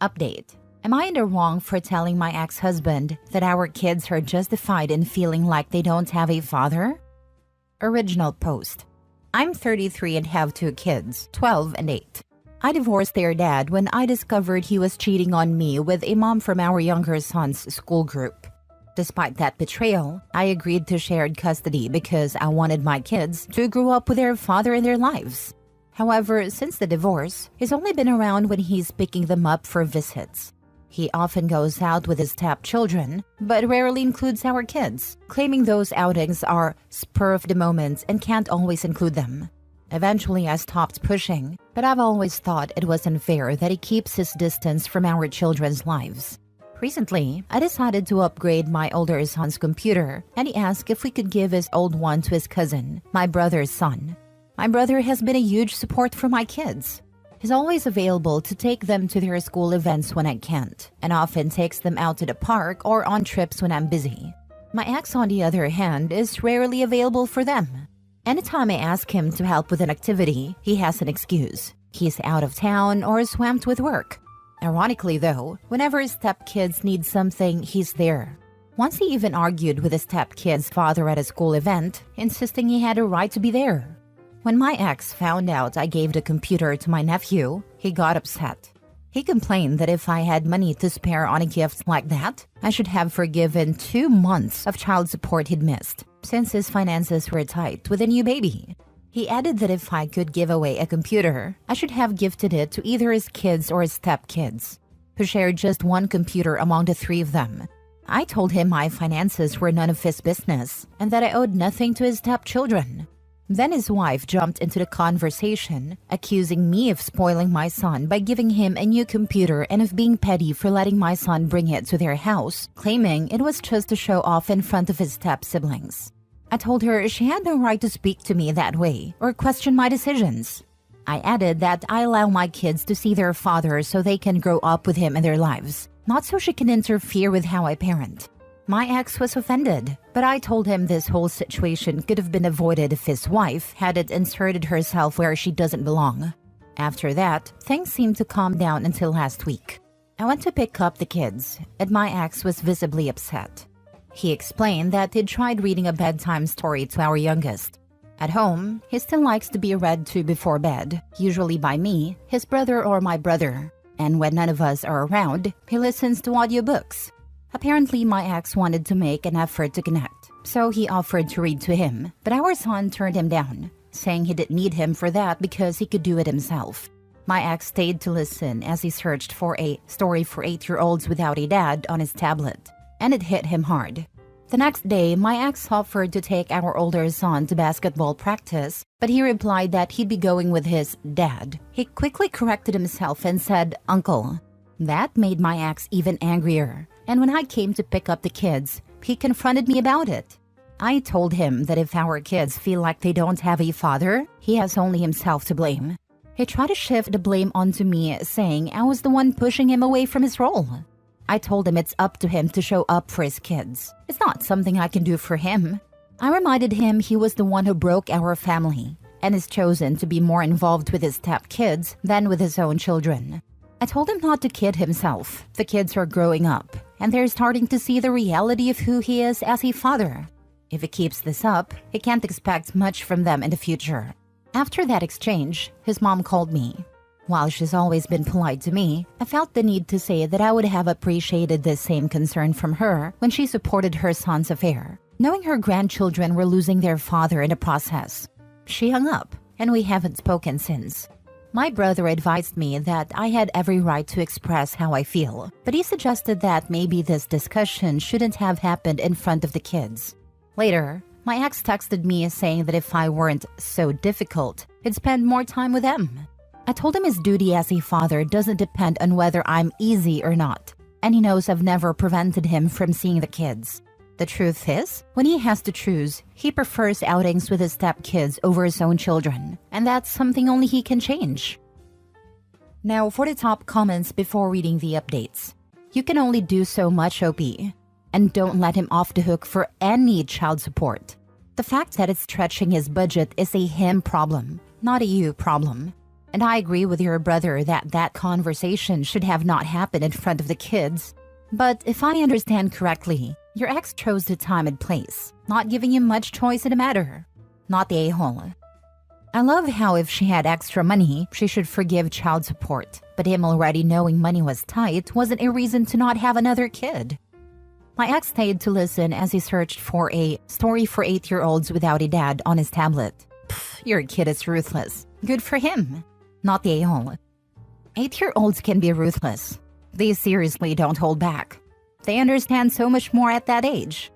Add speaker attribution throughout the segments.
Speaker 1: Update. Am I in the wrong for telling my ex-husband that our kids are justified in feeling like they don't have a father? Original post. I'm 33 and have two kids, 12 and 8. I divorced their dad when I discovered he was cheating on me with a mom from our younger son's school group. Despite that betrayal, I agreed to shared custody because I wanted my kids to grow up with their father in their lives. However, since the divorce, he's only been around when he's picking them up for visits. He often goes out with his stepchildren, but rarely includes our kids, claiming those outings are spur of the moment and can't always include them. Eventually, I stopped pushing, but I've always thought it was unfair that he keeps his distance from our children's lives. Recently, I decided to upgrade my older son's computer, and he asked if we could give his old one to his cousin, my brother's son. My brother has been a huge support for my kids. He's always available to take them to their school events when I can't, and often takes them out to the park or on trips when I'm busy. My ex, on the other hand, is rarely available for them. Anytime I ask him to help with an activity, he has an excuse. He's out of town or swamped with work. Ironically though, whenever his stepkids need something, he's there. Once he even argued with his stepkid's father at a school event, insisting he had a right to be there. When my ex found out I gave the computer to my nephew, he got upset. He complained that if I had money to spare on a gift like that, I should have forgiven 2 months of child support he'd missed, since his finances were tight with a new baby. He added that if I could give away a computer, I should have gifted it to either his kids or his stepkids, who shared just one computer among the 3 of them. I told him my finances were none of his business and that I owed nothing to his stepchildren. Then his wife jumped into the conversation, accusing me of spoiling my son by giving him a new computer and of being petty for letting my son bring it to their house, claiming it was just to show off in front of his step-siblings. I told her she had no right to speak to me that way or question my decisions. I added that I allow my kids to see their father so they can grow up with him in their lives, not so she can interfere with how I parent. My ex was offended, but I told him this whole situation could have been avoided if his wife hadn't inserted herself where she doesn't belong. After that, things seemed to calm down until last week. I went to pick up the kids, and my ex was visibly upset. He explained that he'd tried reading a bedtime story to our youngest. At home, he still likes to be read to before bed, usually by me, his brother or my brother. And when none of us are around, he listens to audiobooks. Apparently, my ex wanted to make an effort to connect, so he offered to read to him, but our son turned him down, saying he didn't need him for that because he could do it himself. My ex stayed to listen as he searched for a story for 8-year-olds without a dad on his tablet, and it hit him hard. The next day, my ex offered to take our older son to basketball practice, but he replied that he'd be going with his dad. He quickly corrected himself and said, "Uncle." That made my ex even angrier. And when I came to pick up the kids, he confronted me about it. I told him that if our kids feel like they don't have a father, he has only himself to blame. He tried to shift the blame onto me, saying I was the one pushing him away from his role. I told him it's up to him to show up for his kids. It's not something I can do for him. I reminded him he was the one who broke our family and has chosen to be more involved with his stepkids than with his own children. I told him not to kid himself. The kids are growing up, and they're starting to see the reality of who he is as a father. If he keeps this up, he can't expect much from them in the future. After that exchange, his mom called me. While she's always been polite to me, I felt the need to say that I would have appreciated the same concern from her when she supported her son's affair, knowing her grandchildren were losing their father in the process. She hung up, and we haven't spoken since. My brother advised me that I had every right to express how I feel, but he suggested that maybe this discussion shouldn't have happened in front of the kids. Later, my ex texted me saying that if I weren't so difficult, he'd spend more time with them. I told him his duty as a father doesn't depend on whether I'm easy or not, and he knows I've never prevented him from seeing the kids. The truth is, when he has to choose, he prefers outings with his stepkids over his own children, and that's something only he can change. Now for the top comments before reading the updates. You can only do so much, OP, and don't let him off the hook for any child support. The fact that it's stretching his budget is a him problem, not a you problem. And I agree with your brother that that conversation should have not happened in front of the kids. But if I understand correctly, your ex chose the time and place, not giving you much choice in the matter. Not the a-hole. I love how if she had extra money, she should forgive child support. But him already knowing money was tight wasn't a reason to not have another kid. My ex stayed to listen as he searched for a story for 8-year-olds without a dad on his tablet. Pfft, your kid is ruthless. Good for him. Not the a-hole. 8-year-olds can be ruthless. They seriously don't hold back. They understand so much more at that age.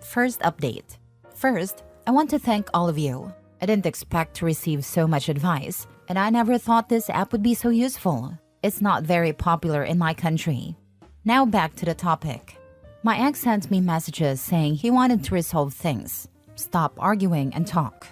Speaker 1: First update. First, I want to thank all of you. I didn't expect to receive so much advice, and I never thought this app would be so useful. It's not very popular in my country. Now back to the topic. My ex sent me messages saying he wanted to resolve things, stop arguing and talk.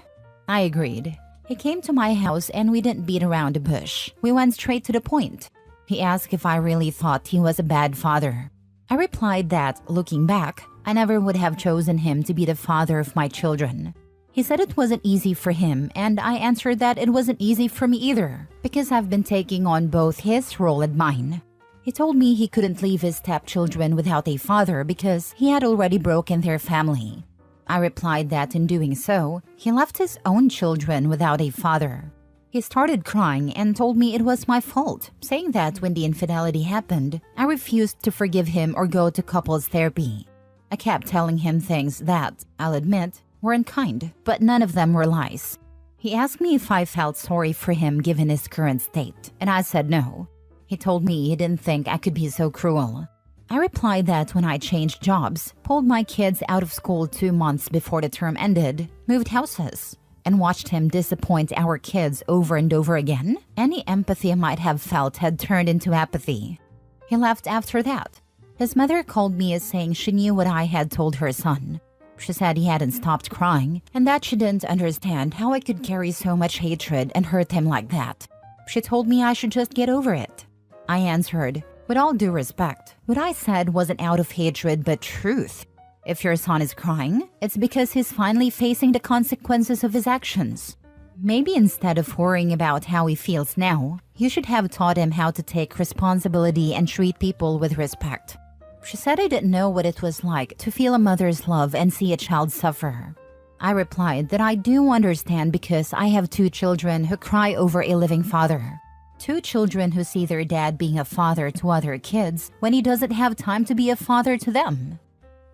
Speaker 1: I agreed. He came to my house and we didn't beat around the bush. We went straight to the point. He asked if I really thought he was a bad father. I replied that, looking back, I never would have chosen him to be the father of my children. He said it wasn't easy for him, and I answered that it wasn't easy for me either, because I've been taking on both his role and mine. He told me he couldn't leave his stepchildren without a father because he had already broken their family. I replied that in doing so, he left his own children without a father. He started crying and told me it was my fault, saying that when the infidelity happened, I refused to forgive him or go to couples therapy. I kept telling him things that, I'll admit, were unkind, but none of them were lies. He asked me if I felt sorry for him given his current state, and I said no. He told me he didn't think I could be so cruel. I replied that when I changed jobs, pulled my kids out of school 2 months before the term ended, moved houses, and watched him disappoint our kids over and over again, any empathy I might have felt had turned into apathy. He left after that. His mother called me as saying she knew what I had told her son. She said he hadn't stopped crying and that she didn't understand how I could carry so much hatred and hurt him like that. She told me I should just get over it. I answered, with all due respect, what I said wasn't out of hatred but truth. If your son is crying, it's because he's finally facing the consequences of his actions. Maybe instead of worrying about how he feels now, you should have taught him how to take responsibility and treat people with respect. She said I didn't know what it was like to feel a mother's love and see a child suffer. I replied that I do understand because I have 2 children who cry over a living father. 2 children who see their dad being a father to other kids when he doesn't have time to be a father to them.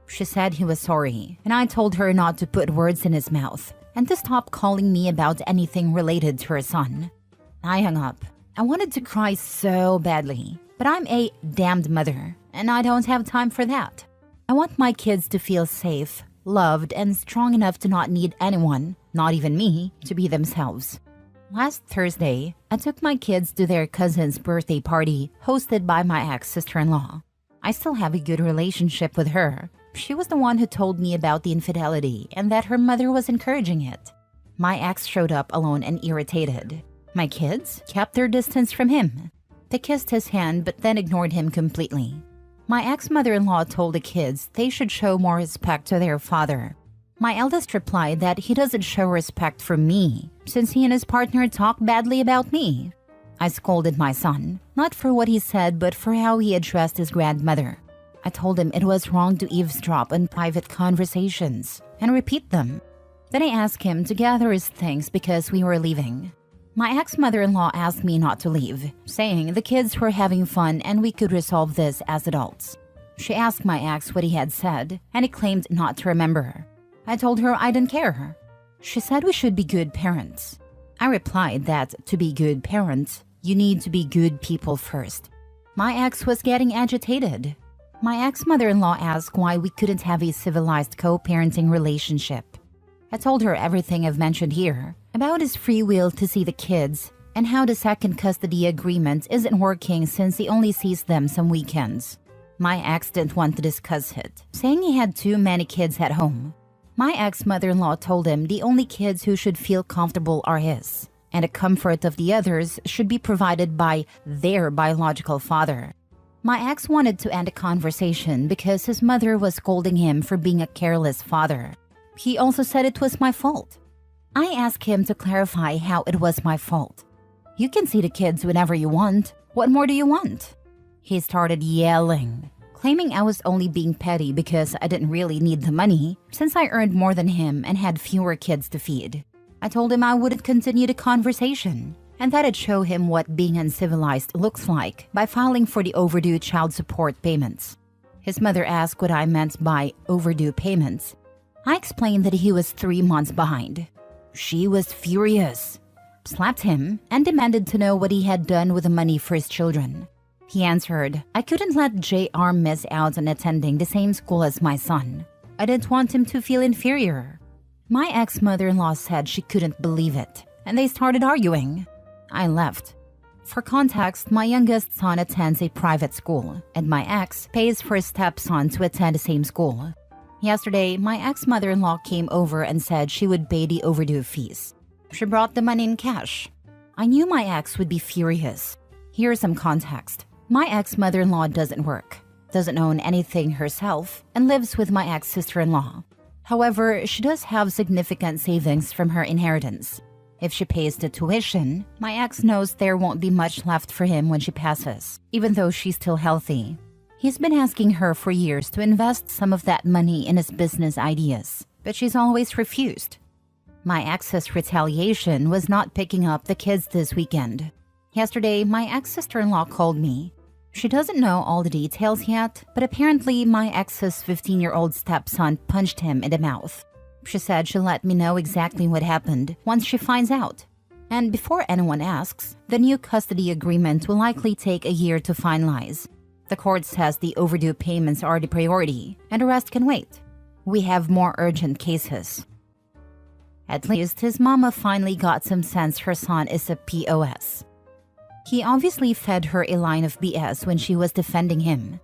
Speaker 1: She said he was sorry, and I told her not to put words in his mouth and to stop calling me about anything related to her son. I hung up. I wanted to cry so badly, but I'm a damned mother, and I don't have time for that. I want my kids to feel safe, loved, and strong enough to not need anyone, not even me, to be themselves. Last Thursday, I took my kids to their cousin's birthday party hosted by my ex-sister-in-law. I still have a good relationship with her. She was the one who told me about the infidelity and that her mother was encouraging it. My ex showed up alone and irritated. My kids kept their distance from him. They kissed his hand but then ignored him completely. My ex-mother-in-law told the kids they should show more respect to their father. My eldest replied that he doesn't show respect for me since he and his partner talk badly about me. I scolded my son, not for what he said but for how he addressed his grandmother. I told him it was wrong to eavesdrop on private conversations and repeat them. Then I asked him to gather his things because we were leaving. My ex-mother-in-law asked me not to leave, saying the kids were having fun and we could resolve this as adults. She asked my ex what he had said, and he claimed not to remember. I told her I didn't care. She said we should be good parents. I replied that to be good parents, you need to be good people first. My ex was getting agitated. My ex-mother-in-law asked why we couldn't have a civilized co-parenting relationship. I told her everything I've mentioned here, about his free will to see the kids, and how the second custody agreement isn't working since he only sees them some weekends. My ex didn't want to discuss it, saying he had too many kids at home. My ex-mother-in-law told him the only kids who should feel comfortable are his, and the comfort of the others should be provided by their biological father. My ex wanted to end the conversation because his mother was scolding him for being a careless father. He also said it was my fault. I asked him to clarify how it was my fault. You can see the kids whenever you want. What more do you want? He started yelling, claiming I was only being petty because I didn't really need the money since I earned more than him and had fewer kids to feed. I told him I wouldn't continue the conversation and that I'd show him what being uncivilized looks like by filing for the overdue child support payments. His mother asked what I meant by overdue payments. I explained that he was 3 months behind. She was furious, slapped him, and demanded to know what he had done with the money for his children. He answered, I couldn't let JR miss out on attending the same school as my son. I didn't want him to feel inferior. My ex-mother-in-law said she couldn't believe it, and they started arguing. I left. For context, my youngest son attends a private school, and my ex pays for his stepson to attend the same school. Yesterday, my ex-mother-in-law came over and said she would pay the overdue fees. She brought the money in cash. I knew my ex would be furious. Here's some context. My ex-mother-in-law doesn't work, doesn't own anything herself, and lives with my ex-sister-in-law. However, she does have significant savings from her inheritance. If she pays the tuition, my ex knows there won't be much left for him when she passes, even though she's still healthy. He's been asking her for years to invest some of that money in his business ideas, but she's always refused. My ex's retaliation was not picking up the kids this weekend. Yesterday, my ex-sister-in-law called me. She doesn't know all the details yet, but apparently my ex's 15-year-old stepson punched him in the mouth. She said she'll let me know exactly what happened once she finds out. And before anyone asks, the new custody agreement will likely take a year to finalize. The court says the overdue payments are the priority, and the rest can wait. We have more urgent cases. At least his mama finally got some sense her son is a POS. He obviously fed her a line of BS when she was defending him.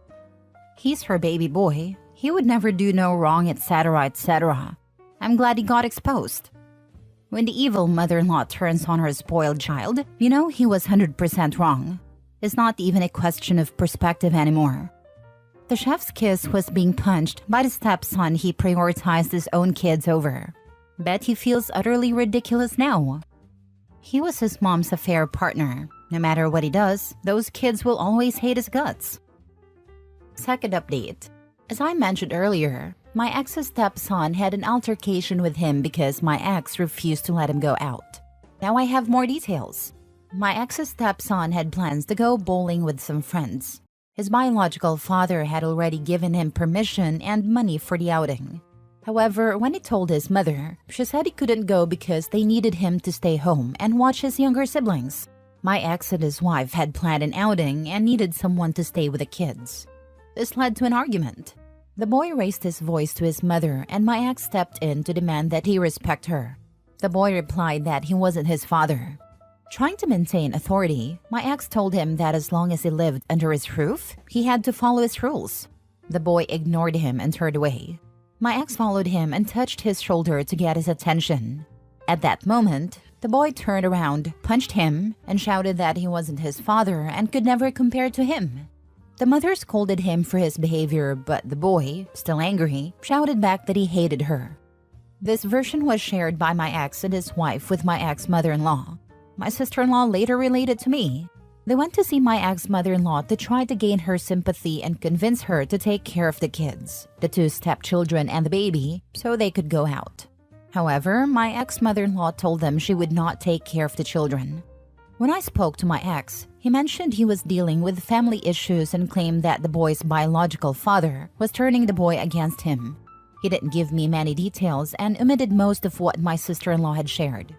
Speaker 1: He's her baby boy. He would never do no wrong, etc., etc. I'm glad he got exposed. When the evil mother-in-law turns on her spoiled child, you know he was 100% wrong. It's not even a question of perspective anymore. The chef's kiss was being punched by the stepson he prioritized his own kids over. Bet he feels utterly ridiculous now. He was his mom's affair partner. No matter what he does, those kids will always hate his guts. Second update. As I mentioned earlier, my ex's stepson had an altercation with him because my ex refused to let him go out. Now I have more details. My ex's stepson had plans to go bowling with some friends. His biological father had already given him permission and money for the outing. However, when he told his mother, she said he couldn't go because they needed him to stay home and watch his younger siblings. My ex and his wife had planned an outing and needed someone to stay with the kids. This led to an argument. The boy raised his voice to his mother and my ex stepped in to demand that he respect her. The boy replied that he wasn't his father. Trying to maintain authority, my ex told him that as long as he lived under his roof, he had to follow his rules. The boy ignored him and turned away. My ex followed him and touched his shoulder to get his attention. At that moment, the boy turned around, punched him, and shouted that he wasn't his father and could never compare to him. The mother scolded him for his behavior, but the boy, still angry, shouted back that he hated her. This version was shared by my ex and his wife with my ex-mother-in-law. My sister-in-law later related to me. They went to see my ex-mother-in-law to try to gain her sympathy and convince her to take care of the kids, the 2 stepchildren and the baby, so they could go out. However, my ex-mother-in-law told them she would not take care of the children. When I spoke to my ex, he mentioned he was dealing with family issues and claimed that the boy's biological father was turning the boy against him. He didn't give me many details and omitted most of what my sister-in-law had shared.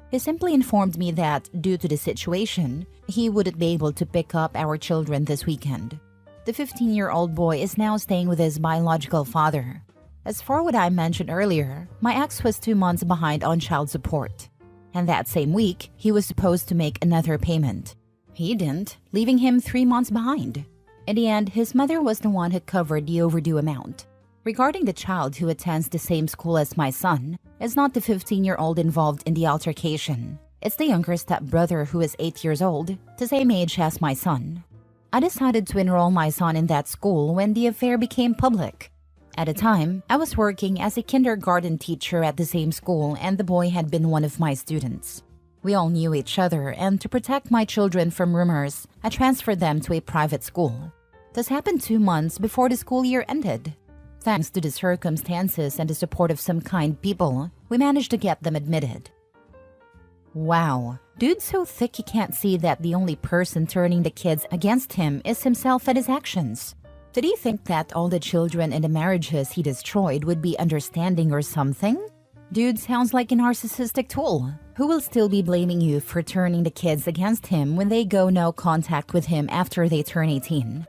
Speaker 1: He simply informed me that, due to the situation, he wouldn't be able to pick up our children this weekend. The 15-year-old boy is now staying with his biological father. As for what I mentioned earlier, my ex was 2 months behind on child support. And that same week, he was supposed to make another payment. He didn't, leaving him 3 months behind. In the end, his mother was the one who covered the overdue amount. Regarding the child who attends the same school as my son, it's not the 15-year-old involved in the altercation. It's the younger stepbrother who is 8 years old, the same age as my son. I decided to enroll my son in that school when the affair became public. At the time, I was working as a kindergarten teacher at the same school and the boy had been one of my students. We all knew each other, and to protect my children from rumors, I transferred them to a private school. This happened 2 months before the school year ended. Thanks to the circumstances and the support of some kind people, we managed to get them admitted. Wow, dude's so thick he can't see that the only person turning the kids against him is himself and his actions. Did he think that all the children in the marriages he destroyed would be understanding or something? Dude sounds like a narcissistic tool who will still be blaming you for turning the kids against him when they go no contact with him after they turn 18.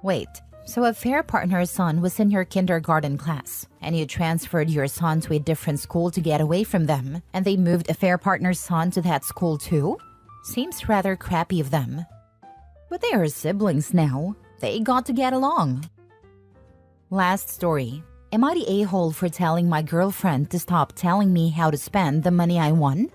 Speaker 1: Wait, so a fair partner's son was in your kindergarten class, and you transferred your son to a different school to get away from them, and they moved a fair partner's son to that school too? Seems rather crappy of them. But they are siblings now. They got to get along. Last story. Am I the a-hole for telling my girlfriend to stop telling me how to spend the money I won?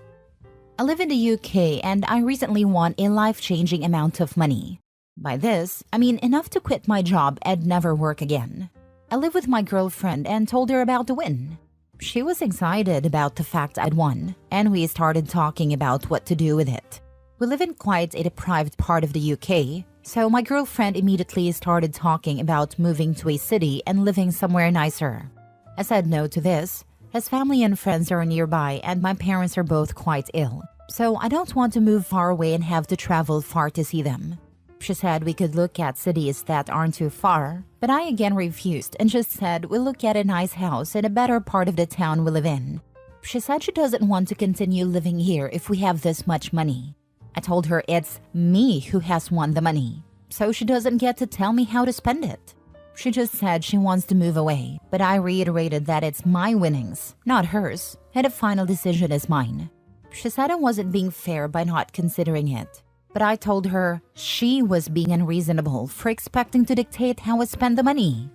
Speaker 1: I live in the UK and I recently won a life-changing amount of money. By this, I mean enough to quit my job and never work again. I live with my girlfriend and told her about the win. She was excited about the fact I'd won, and we started talking about what to do with it. We live in quite a deprived part of the UK, so my girlfriend immediately started talking about moving to a city and living somewhere nicer. I said no to this, as family and friends are nearby and my parents are both quite ill, so I don't want to move far away and have to travel far to see them. She said we could look at cities that aren't too far, but I again refused and just said we'll look at a nice house in a better part of the town we live in. She said she doesn't want to continue living here if we have this much money. I told her it's me who has won the money, so she doesn't get to tell me how to spend it. She just said she wants to move away, but I reiterated that it's my winnings, not hers, and the final decision is mine. She said I wasn't being fair by not considering it, but I told her she was being unreasonable for expecting to dictate how I spend the money.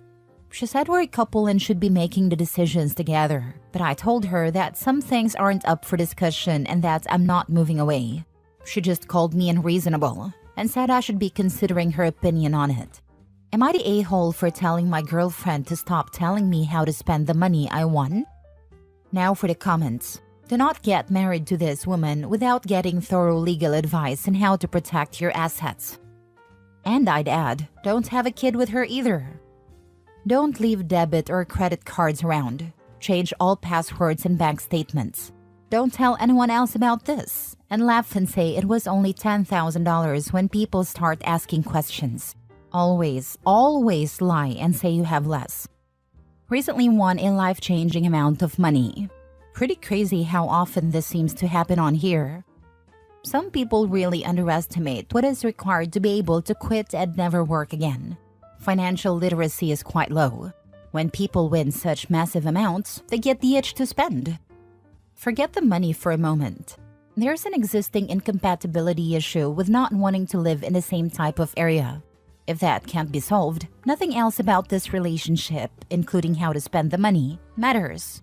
Speaker 1: She said we're a couple and should be making the decisions together, but I told her that some things aren't up for discussion and that I'm not moving away. She just called me unreasonable and said I should be considering her opinion on it. Am I the a-hole for telling my girlfriend to stop telling me how to spend the money I won? Now for the comments. Do not get married to this woman without getting thorough legal advice on how to protect your assets. And I'd add, don't have a kid with her either. Don't leave debit or credit cards around. Change all passwords and bank statements. Don't tell anyone else about this, and laugh and say it was only $10,000 when people start asking questions. Always lie and say you have less. Recently won a life-changing amount of money. Pretty crazy how often this seems to happen on here. Some people really underestimate what is required to be able to quit and never work again. Financial literacy is quite low. When people win such massive amounts, they get the itch to spend. Forget the money for a moment. There's an existing incompatibility issue with not wanting to live in the same type of area. If that can't be solved, nothing else about this relationship, including how to spend the money, matters.